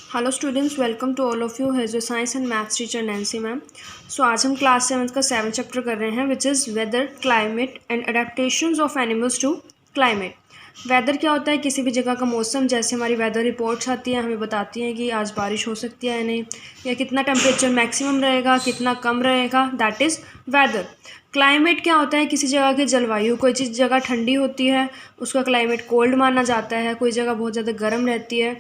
Hello students, welcome to all of you. है जो science and maths teacher Nancy ma'am. So आज हम class 7 का 7 चैप्टर कर रहे हैं, which is weather, climate and adaptations of animals to climate. Weather क्या होता है? किसी भी जगह का मौसम। जैसे हमारी वेदर रिपोर्ट्स आती है, हमें बताती हैं कि आज बारिश हो सकती है या नहीं, या कितना टेम्परेचर मैक्सिमम रहेगा, कितना कम रहेगा, दैट इज़ वेदर। क्लाइमेट क्या होता है? किसी जगह की जलवायु। कोई चीज़ जगह ठंडी होती है, उसका क्लाइमेट कोल्ड माना जाता है। कोई जगह बहुत ज़्यादा गर्म रहती है,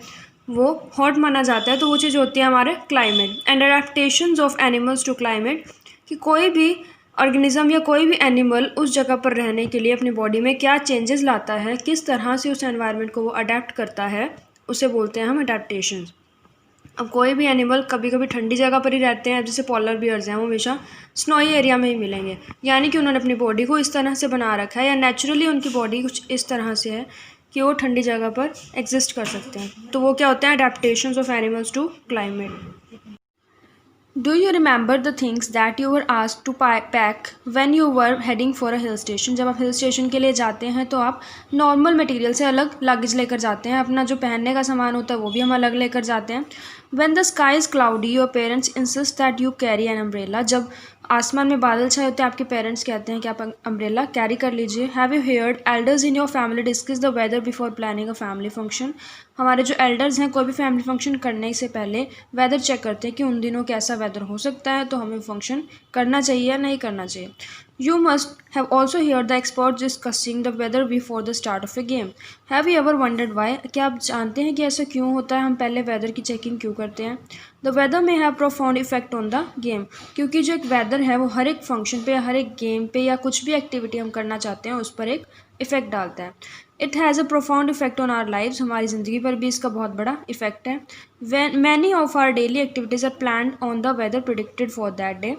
वो हॉट माना जाता है, तो वो चीज़ होती है हमारे climate. And adaptations of animals to climate, कि कोई भी ऑर्गेनिज्म या कोई भी एनिमल उस जगह पर रहने के लिए अपनी बॉडी में क्या चेंजेस लाता है, किस तरह से उस एनवायरनमेंट को वो अडेप्ट करता है, उसे बोलते हैं हम अडेप्टेशंस। अब कोई भी एनिमल कभी कभी ठंडी जगह पर ही रहते हैं, जैसे पॉलर बियर्स हैं, वो हमेशा स्नोई एरिया में ही मिलेंगे, यानी कि उन्होंने अपनी बॉडी को इस तरह से बना रखा है, या नेचुरली उनकी बॉडी कुछ इस तरह से है कि वो ठंडी जगह पर एग्जिस्ट कर सकते हैं। तो वो क्या होते हैं? Adaptations of animals to climate. Do you remember the things that you were asked to pack when you were heading for a hill station? जब आप हिल स्टेशन के लिए जाते हैं तो आप नॉर्मल मटेरियल से अलग लगेज लेकर जाते हैं। अपना जो पहनने का सामान होता है वो भी हम अलग लेकर जाते हैं। When the sky is cloudy your parents insist that you carry an umbrella. जब आसमान में बादल छाए होते हैं, आपके पेरेंट्स कहते हैं कि आप अम्ब्रेला कैरी कर लीजिए। Have you heard elders in your family discuss the weather before planning a family function? हमारे जो एल्डर्स हैं, कोई भी फैमिली फंक्शन करने से पहले वेदर चेक करते हैं कि उन दिनों कैसा वेदर हो सकता है, तो हमें फंक्शन करना चाहिए या नहीं करना चाहिए। You must have also hear the expert discussing the weather before the start of a game. Have you ever wondered why? क्या आप जानते हैं कि ऐसा क्यों होता है? हम पहले वेदर की चेकिंग क्यों करते हैं? द वेदर में have profound effect on the game, क्योंकि जो एक वेदर है वो हर एक फंक्शन पे या हर एक गेम पे या कुछ भी एक्टिविटी हम करना चाहते हैं उस पर एक इफेक्ट डालता है। It has a profound effect on our lives, हमारी ज़िंदगी पर भी इसका बहुत बड़ा इफेक्ट है। When many of our daily activities are plan on the weather predicted for that day.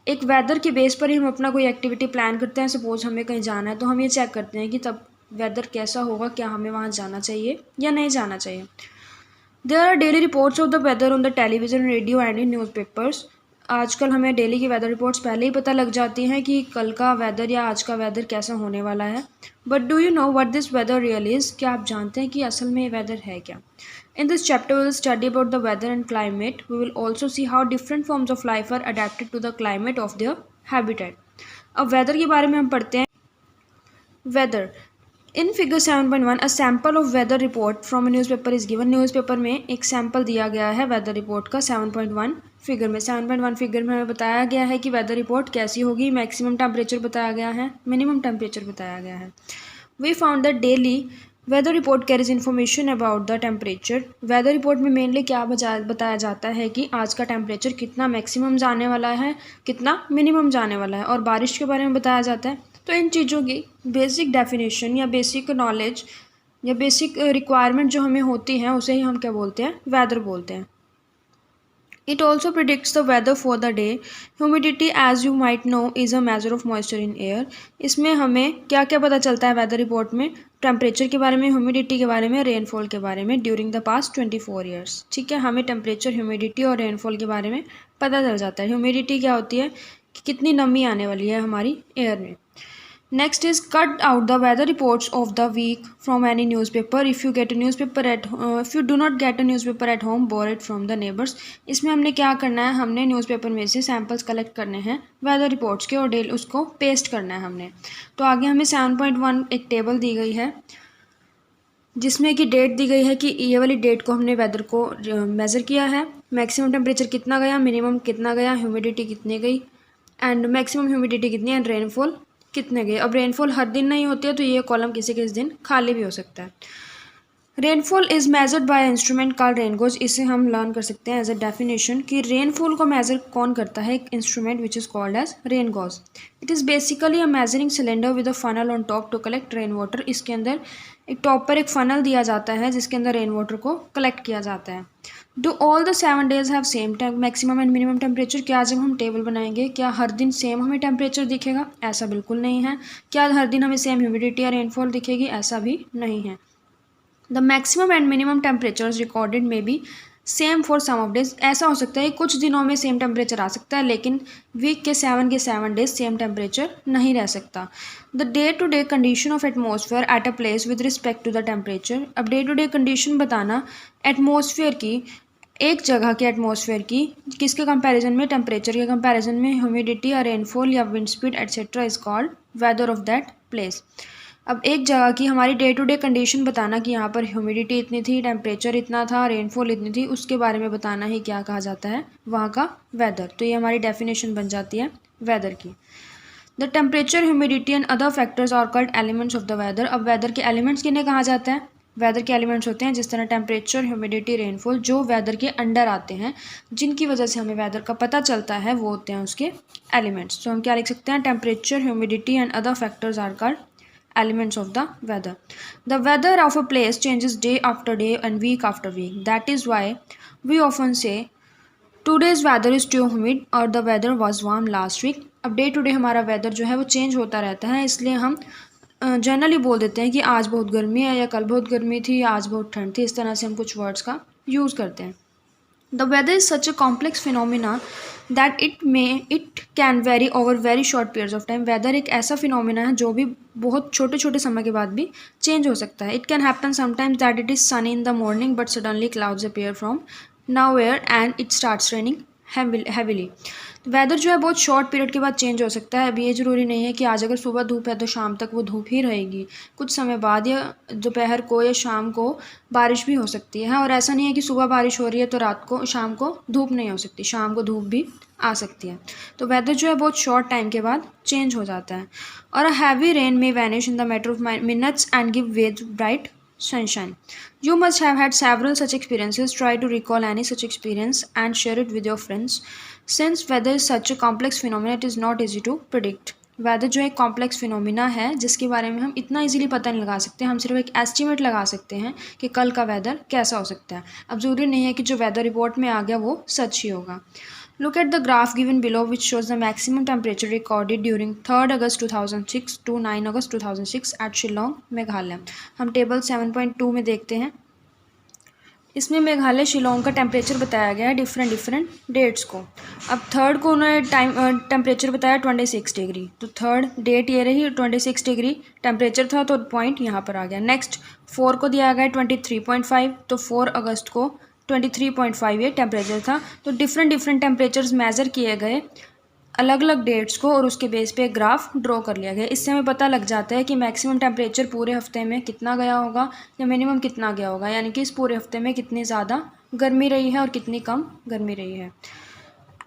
एक वेदर के बेस पर ही हम अपना कोई एक्टिविटी प्लान करते हैं। सपोज हमें कहीं जाना है, तो हम ये चेक करते हैं कि तब वेदर कैसा होगा, क्या हमें वहाँ जाना चाहिए या नहीं जाना चाहिए। There are daily reports of the weather on the television, radio and in newspapers. आजकल हमें डेली की वेदर रिपोर्ट्स पहले ही पता लग जाती हैं कि कल का वेदर या आज का वेदर कैसा होने वाला है। But do you know what this weather real is? क्या आप जानते हैं कि असल में ये वेदर है क्या? In this chapter, we will study about the weather and climate. We will also see how different forms of life are adapted to the climate of their habitat. अब weather के बारे में हम पढ़ते हैं। Weather. In figure 7.1, a sample of weather report from a newspaper is given. Newspaper में एक sample दिया गया है वेदर रिपोर्ट का 7.1 फिगर में। 7.1 फिगर में हमें बताया गया है कि वेदर रिपोर्ट कैसी होगी। मैक्सिमम टेम्परेचर बताया गया है, मिनिमम टेम्परेचर बताया गया है। We found that daily weather report carries information about the temperature. Weather report में मेनली क्या बताया जाता है कि आज का टेम्परेचर कितना मैक्सिमम जाने वाला है, कितना मिनिमम जाने वाला है, और बारिश के बारे में बताया जाता है। तो इन चीज़ों की बेसिक डेफिनेशन या बेसिक नॉलेज या बेसिक रिक्वायरमेंट जो हमें होती हैं, उसे ही हम क्या बोलते हैं? वेदर बोलते हैं। It also predicts the weather for the day. Humidity, as you might know, is a measure of moisture in air. इसमें हमें क्या क्या पता चलता है वेदर रिपोर्ट में? टेम्परेचर के बारे में, ह्यूमिडिटी के बारे में, रेनफॉल के बारे में ड्यूरिंग द पास्ट 24 ईयर्स। ठीक है, हमें टेम्परेचर, ह्यूमिडिटी और रेनफॉल के बारे में पता चल जाता है। ह्यूमिडिटी क्या होती है? कि कितनी नमी आने वाली है हमारी एयर में। Next is cut out the weather reports of the week from any newspaper. If you get a newspaper if you do not get a newspaper at home, borrow it from the neighbors. इसमें हमने क्या करना है? हमने newspaper में से samples collect करने हैं वेदर रिपोर्ट्स के, और डेली उसको पेस्ट करना है हमने। तो आगे हमें 7.1 एक टेबल दी गई है जिसमें कि डेट दी गई है कि ये वाली डेट को हमने वेदर को मेज़र किया है। मैक्सिमम टेम्परेचर कितना गया, मिनिमम कितना गया, ह्यूमिडिटी कितनी गई, एंड मैक्सिमम ह्यूमिडिटी कितनी है, एंड रेनफॉल कितने गए। अब रेनफॉल हर दिन नहीं होती है, तो ये कॉलम किसी किस दिन खाली भी हो सकता है। Rainfall is measured by instrument called rain gauge. इसे हम लर्न कर सकते हैं एज अ डेफिनेशन कि रेनफॉल को मेजर कौन करता है? एक instrument which is called as rain gauge. It is basically a measuring cylinder with a funnel on top to collect rain water. इसके अंदर एक टॉप पर एक फनल दिया जाता है जिसके अंदर रेन वाटर को कलेक्ट किया जाता है। Do all the 7 days have same maximum and minimum temperature? क्या जब हम टेबल बनाएंगे क्या हर दिन सेम हमें टेम्परेचर दिखेगा? ऐसा बिल्कुल नहीं है। क्या हर दिन हमें सेम ह्यूमिडिटी या रेनफॉल दिखेगी? ऐसा भी नहीं है। The maximum and minimum temperatures recorded may be same for some of days. ऐसा हो सकता है कुछ दिनों में सेम टेम्परेचर आ सकता है, लेकिन वीक के 7 डेज सेम टेम्परेचर नहीं रह सकता। The day to day condition of atmosphere at a place with respect to the temperature. अब डे टू डे कंडीशन बताना एटमोसफेयर की एक जगह के एटमॉस्फेयर की किसके कंपैरिजन में, टेम्परेचर के कंपैरिजन में, ह्यूमिडिटी या रेनफॉल या wind speed etcetera is called weather of that place. अब एक जगह की हमारी डे टू डे कंडीशन बताना कि यहाँ पर ह्यूमिडिटी इतनी थी, टेम्परेचर इतना था, रेनफॉल इतनी थी, उसके बारे में बताना ही क्या कहा जाता है, वहाँ का वेदर। तो ये हमारी डेफिनेशन बन जाती है वेदर की। The temperature, humidity and other factors are called elements of the weather. अब वेदर के एलिमेंट्स किन्हें कहा जाता है, वेदर के एलिमेंट्स होते हैं जिस तरह टेम्परेचर, ह्यूमिडिटी, रेनफॉल, जो वेदर के अंडर आते हैं, जिनकी वजह से हमें वेदर का पता चलता है, वो होते हैं उसके एलिमेंट्स। तो हम क्या लिख सकते हैं, temperature, humidity and other factors are called elements of the weather. The weather of a place changes day after day and week after week. That is why we often say today's weather is too humid और the weather was warm last week. अब day to day हमारा weather जो है वो change होता रहता है, इसलिए हम जनरली बोल देते हैं कि आज बहुत गर्मी है, या कल बहुत गर्मी थी, या आज बहुत ठंड थी। इस तरह से हम कुछ वर्ड्स का यूज़ करते हैं। The weather is such a complex phenomena that it can vary over very short periods of time. Weather एक ऐसा फिनोमिना है जो भी बहुत छोटे छोटे समय के बाद भी चेंज हो सकता है। It can happen sometimes that it is sunny in the morning but suddenly clouds appear from nowhere and it starts raining heavily. Weather जो है बहुत शॉर्ट पीरियड के बाद चेंज हो सकता है। अभी ये ज़रूरी नहीं है कि आज अगर सुबह धूप है तो शाम तक वो धूप ही रहेगी। कुछ समय बाद या दोपहर को या शाम को बारिश भी हो सकती है, और ऐसा नहीं है कि सुबह बारिश हो रही है तो रात को शाम को धूप नहीं हो सकती, शाम को धूप भी आ सकती है। तो वेदर जो है बहुत शॉर्ट टाइम के बाद चेंज हो जाता है। और a heavy rain may vanish in the matter of minutes and give way to bright sunshine. You must have had several such experiences. Try to recall any such experience and share it with your friends. Since weather is such a complex phenomenon, it is not easy to predict. Weather जो एक complex phenomena है जिसके बारे में हम इतना easily पता नहीं लगा सकते। हम सिर्फ एक एस्टिमेट लगा सकते हैं कि कल का वेदर कैसा हो सकता है। अब ज़रूरी नहीं है कि जो वेदर रिपोर्ट में आ गया वो सच ही होगा। Look at the graph given below which shows the maximum temperature recorded during 3rd August 2006 to 9 August 2006 at Shillong, Meghalaya. हम टेबल 7.2 में देखते हैं। इसमें मेघालय शिलोंग का टेम्परेचर बताया गया है डिफरेंट डेट्स को। अब थर्ड को उन्होंने टेम्परेचर बताया 26 डिग्री, तो थर्ड डेट ये रही, 26 डिग्री टेम्परेचर था, तो पॉइंट यहाँ पर आ गया। नेक्स्ट 4 को दिया गया 23.5, तो 4 अगस्त को 23.5 ये टेम्परेचर था। तो डिफरेंट टेम्परेचर्स मेज़र किए गए अलग अलग डेट्स को, और उसके बेस पे ग्राफ ड्रॉ कर लिया गया। इससे हमें पता लग जाता है कि मैक्सिमम टेम्परेचर पूरे हफ्ते में कितना गया होगा या मिनिमम कितना गया होगा, यानी कि इस पूरे हफ्ते में कितनी ज़्यादा गर्मी रही है और कितनी कम गर्मी रही है।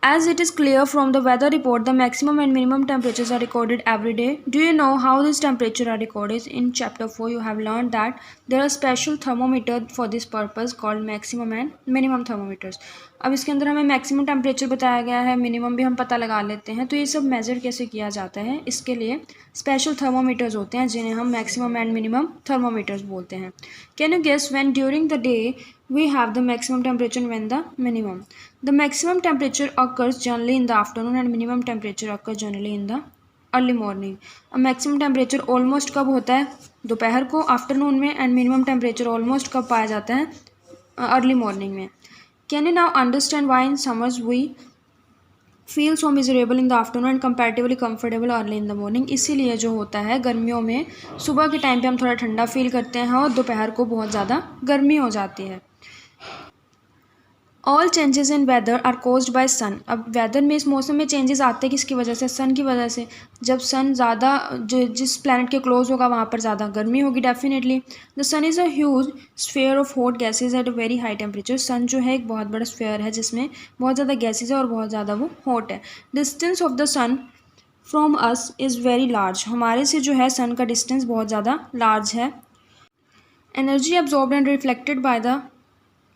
As it is clear from the weather report, the maximum and minimum temperatures are recorded every day. Do you know how these temperatures are recorded? In chapter 4, you have learned that there are special thermometers for this purpose called maximum and minimum thermometers. अब इसके अंदर हमें maximum temperature बताया गया है, minimum भी हम पता लगा लेते हैं। तो ये सब मेज़र कैसे किया जाता है, इसके लिए स्पेशल थर्मोमीटर्स होते हैं जिन्हें हम मैक्सिमम एंड मिनिमम थर्मोमीटर्स बोलते हैं। Can you guess when during the day we have the maximum temperature and when the minimum? The maximum temperature occurs generally in the afternoon and minimum temperature occurs generally in the early morning. अब maximum temperature almost कब होता है, दोपहर को afternoon में, and minimum temperature almost कब पाया जाता है, अर्ली मॉर्निंग में। Can you now understand why in summers we feel so miserable in the afternoon and comparatively comfortable early in the morning? इसीलिए जो होता है गर्मियों में सुबह के टाइम पे हम थोड़ा ठंडा फील करते हैं और दोपहर को बहुत ज़्यादा गर्मी हो जाती है। All changes in weather are caused by sun. अब वेदर में इस मौसम में चेंजेस आते हैं किसकी वजह से, सन की वजह से। जब सन ज़्यादा जिस प्लैनेट के क्लोज होगा वहाँ पर ज़्यादा गर्मी होगी definitely. The sun is a huge sphere of hot gases at a very high temperature. Sun जो है एक बहुत बड़ा स्फेयर है जिसमें बहुत ज़्यादा गैसेज है और बहुत ज़्यादा वो हॉट है। Distance of the sun from us is very large. हमारे से जो है सन का डिस्टेंस बहुत ज़्यादा लार्ज है। Energy absorbed and reflected by the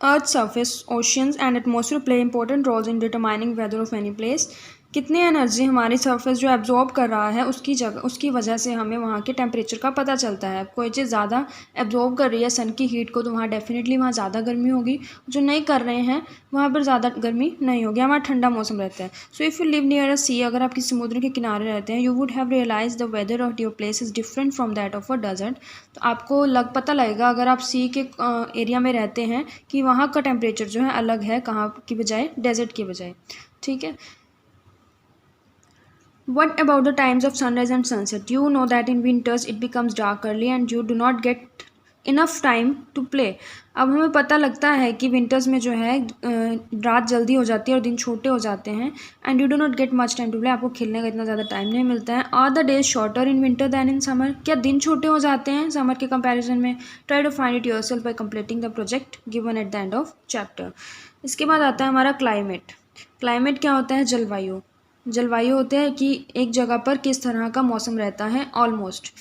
earth surface, oceans and atmosphere play important roles in determining weather of any place. कितनी energy हमारी सरफेस जो एब्जॉर्ब कर रहा है उसकी वजह से हमें वहाँ के टेम्परेचर का पता चलता है। कोई चीज़ ज़्यादा एब्जॉर्ब कर रही है सन की हीट को तो वहाँ डेफिनेटली वहाँ ज़्यादा गर्मी होगी, जो नहीं कर रहे हैं वहाँ पर ज़्यादा गर्मी नहीं होगी, हमारा ठंडा मौसम रहता है। So if you live near a sea, अगर आप किसी समुद्र के किनारे रहते हैं, you would have realise the weather of your place is different from that of a desert. तो आपको पता लगेगा अगर आप सी के एरिया में रहते हैं कि वहाँ का टेम्परेचर जो है अलग है, कहाँ की बजाय, डेजर्ट की बजाय। ठीक है। What about the times of sunrise and sunset? You know that in winters it becomes dark early and you do not get enough time to play. अब हमें पता लगता है कि विंटर्स में जो है रात जल्दी हो जाती है और दिन छोटे हो जाते हैं। And you do not get much time to play, आपको खेलने का इतना ज़्यादा टाइम नहीं मिलता है। Are the days shorter in winter than in summer, क्या दिन छोटे हो जाते हैं समर के कंपैरिजन में? Try to find it yourself by completing the project given at the end of chapter. इसके बाद आता है हमारा क्लाइमेट। क्लाइमेट क्या होता है? जलवायु। जलवायु होते हैं कि एक जगह पर किस तरह का मौसम रहता है। Almost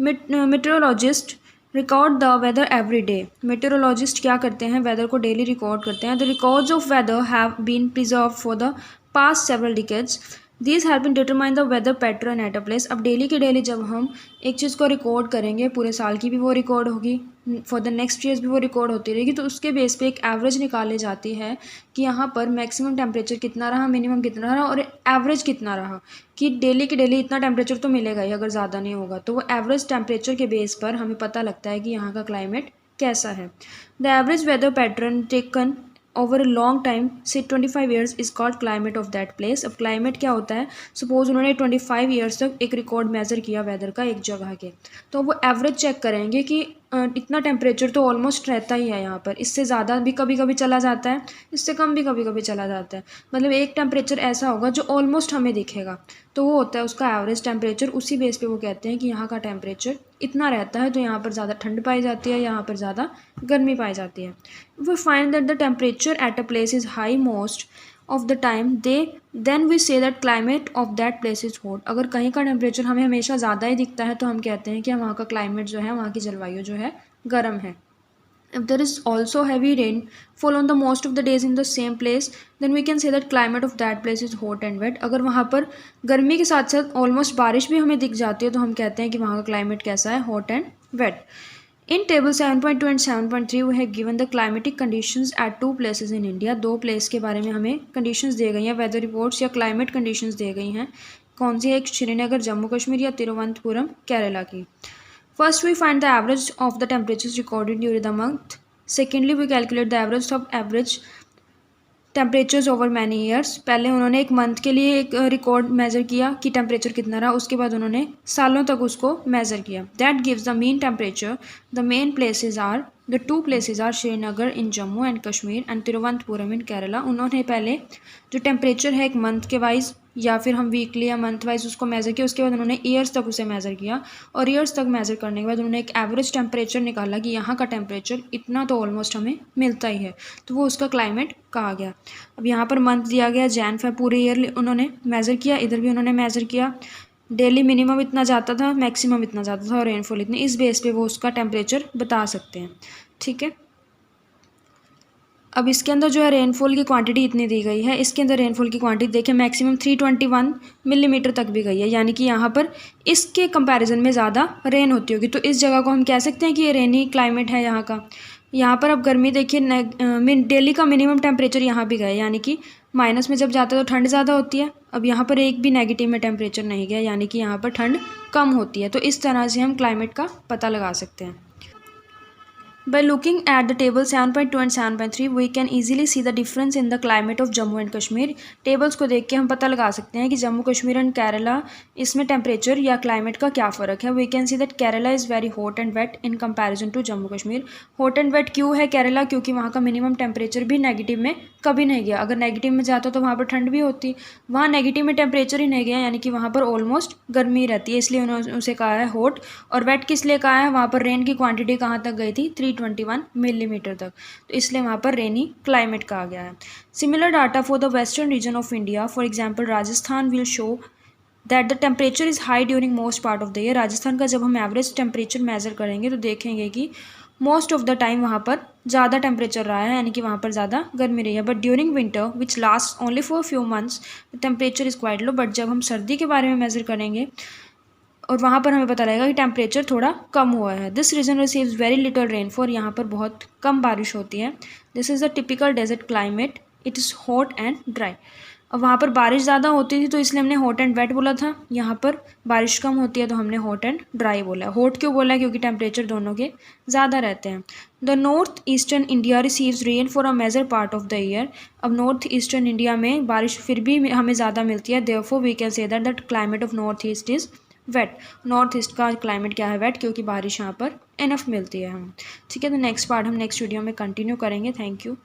metrologist record the weather every day. Metrologist क्या करते हैं? वेदर को डेली रिकॉर्ड करते हैं। The records of weather have been preserve for the past several decades. These help in determine the weather pattern at a place. अब daily के daily जब हम एक चीज़ को रिकॉर्ड करेंगे, पूरे साल की भी वो रिकॉर्ड होगी, फॉर द नेक्स्ट ईयर्स भी वो रिकॉर्ड होती रहेगी, तो उसके बेस पे एक एवरेज निकाली जाती है कि यहाँ पर मैक्सिमम टेम्परेचर कितना रहा, मिनिमम कितना रहा और एवरेज कितना रहा। कि डेली के डेली इतना टेम्परेचर तो मिलेगा ही अगर ज़्यादा नहीं होगा, तो वो एवरेज टेम्परेचर के बेस पर हमें पता लगता है कि यहाँ का क्लाइमेट कैसा है। The average weather pattern taken over a long time say 25 years is called climate of that place. अब क्लाइमेट क्या होता है? सपोज उन्होंने 25 ईयर्स तक एक रिकॉर्ड मेजर किया वेदर का एक जगह के, तो वो एवरेज चेक करेंगे कि इतना टेम्परेचर तो ऑलमोस्ट रहता ही है यहाँ पर, इससे ज़्यादा भी कभी कभी चला जाता है, इससे कम भी कभी कभी चला जाता है। मतलब एक टेम्परेचर ऐसा होगा जो ऑलमोस्ट हमें दिखेगा, तो वो होता है उसका एवरेज टेम्परेचर। उसी बेस पे वो कहते हैं कि यहाँ का टेम्परेचर इतना रहता है, तो यहाँ पर ज़्यादा ठंड पाई जाती है, यहाँ पर ज़्यादा गर्मी पाई जाती है। We find that the temperature at a place is high most of the time then we say that climate of that place is hot. अगर कहीं का टेम्परेचर हमें हमेशा ज़्यादा ही दिखता है तो हम कहते हैं कि वहाँ का क्लाइमेट जो है, वहाँ की जलवायु जो है गर्म है। If there is also heavy rainfall on the most of the days in the same place, then we can say that climate of that place is hot and wet. अगर वहाँ पर गर्मी के साथ साथ ऑलमोस्ट बारिश भी हमें दिख जाती है तो हम कहते हैं कि वहाँ का क्लाइमेट कैसा है? Hot and wet. In table 7.2 and 7.3 we have given the climatic conditions at two places in India। दो प्लेस के बारे में हमें कंडीशंस दी गई हैं, वेदर रिपोर्ट्स या क्लाइमेट कंडीशंस दी गई हैं। कौन सी है? एक श्रीनगर जम्मू कश्मीर या तिरुवनंतपुरम केरला की। First, we find the average of the temperatures recorded during the month. Secondly, we calculate the average of average temperatures over many years. पहले उन्होंने एक मंथ के लिए एक रिकॉर्ड मेजर किया कि टेम्परेचर कितना रहा, उसके बाद उन्होंने सालों तक उसको मेजर किया। That gives the mean temperature. The main places are the two places are Srinagar in Jammu and Kashmir and Thiruvananthapuram in Kerala. उन्होंने पहले जो टेम्परेचर है एक मंथ के वाइज या फिर हम वीकली या मंथ वाइज उसको मेज़र किया, उसके बाद उन्होंने ईयर्स तक उसे मेज़र किया और ईयर्स तक मेज़र करने के बाद उन्होंने एक एवरेज टेम्परेचर निकाला कि यहाँ का टेम्परेचर इतना तो ऑलमोस्ट हमें मिलता ही है, तो वो उसका क्लाइमेट कहा गया। अब यहाँ पर मंथ दिया गया जैन फेब, पूरे ईयर उन्होंने मेज़र किया, इधर भी उन्होंने मेज़र किया। डेली मिनिमम इतना जाता था, मैक्सिमम इतना जाता था और रेनफॉल इतनी, इस बेस पे वो उसका टेम्परेचर बता सकते हैं। ठीक है, अब इसके अंदर जो है रेनफॉल की क्वांटिटी इतनी दी गई है। इसके अंदर रेनफॉल की क्वांटिटी देखिए मैक्सिमम 321 मिलीमीटर तक भी गई है, यानी कि यहाँ पर इसके कंपैरिजन में ज़्यादा रेन होती होगी, तो इस जगह को हम कह सकते हैं कि ये रेनी क्लाइमेट है यहाँ का। यहाँ पर अब गर्मी देखिए, डेली का मिनिमम टेम्परेचर यहाँ भी गया, यानी कि माइनस में जब जाता है तो ठंड ज़्यादा होती है। अब यहाँ पर एक भी नेगेटिव में टेम्परेचर नहीं गया, यानी कि यहाँ पर ठंड कम होती है। तो इस तरह से हम क्लाइमेट का पता लगा सकते हैं। By looking at the table 7.2 and 7.3, we can easily see the difference in the climate of Jammu and Kashmir। tables को देख के हम पता लगा सकते हैं कि जम्मू कश्मीर एंड केरला इसमें टेम्परेचर या क्लाइमेट का क्या फ़र्क है। We can see that Kerala is very hot and wet in comparison to Jammu Kashmir. hot and wet क्यों है केरला? क्योंकि वहाँ का मिनिमम टेम्परेचर भी नेगेटिव में कभी नहीं गया। अगर नेगेटिव में जाता तो वहाँ पर ठंड भी होती, वहाँ नेगेटिव में टेम्परेचर ही नहीं गया, यानी कि वहाँ पर ऑलमोस्ट गर्मी रहती है, इसलिए उन्होंने उसे कहा है हॉट। और वेट किस लिए कहा है? वहाँ पर रेन की क्वांटिटी कहाँ तक गई थी? 321 मिलीमीटर तक, तो इसलिए वहाँ पर रेनी क्लाइमेट कहा गया है। Similar data for the western region of India, for example Rajasthan will show that the temperature is high during most part of the year. Rajasthan का जब हम एवरेज टेम्परेचर मेजर करेंगे तो देखेंगे कि मोस्ट ऑफ द टाइम वहाँ पर ज़्यादा टेम्परेचर रहा है, यानी कि वहाँ पर ज़्यादा गर्मी रही है। But during winter which last only for few months the temperature is quite low. But जब हम सर्दी के बारे में मेजर करेंगे और वहाँ पर हमें पता रहेगा कि टेम्परेचर थोड़ा कम हुआ है। This region receives very little rainfall. यहाँ पर बहुत कम बारिश होती है। This is the typical desert climate, it is hot and dry. अब वहाँ पर बारिश ज़्यादा होती थी तो इसलिए हमने हॉट एंड वेट बोला था, यहाँ पर बारिश कम होती है तो हमने हॉट एंड ड्राई बोला है। हॉट क्यों बोला है? क्योंकि टेम्परेचर दोनों के ज़्यादा रहते हैं। The north eastern India receives rain for a major part of the year. अब नॉर्थ ईस्टर्न इंडिया में बारिश फिर भी हमें ज़्यादा मिलती है, therefore we can say that climate of north east is wet, north east का क्लाइमेट क्या है? वेट, क्योंकि बारिश यहाँ पर इनफ मिलती है हम। ठीक है, तो नेक्स्ट पार्ट हम नेक्स्ट वीडियो में कंटिन्यू करेंगे। Thank you.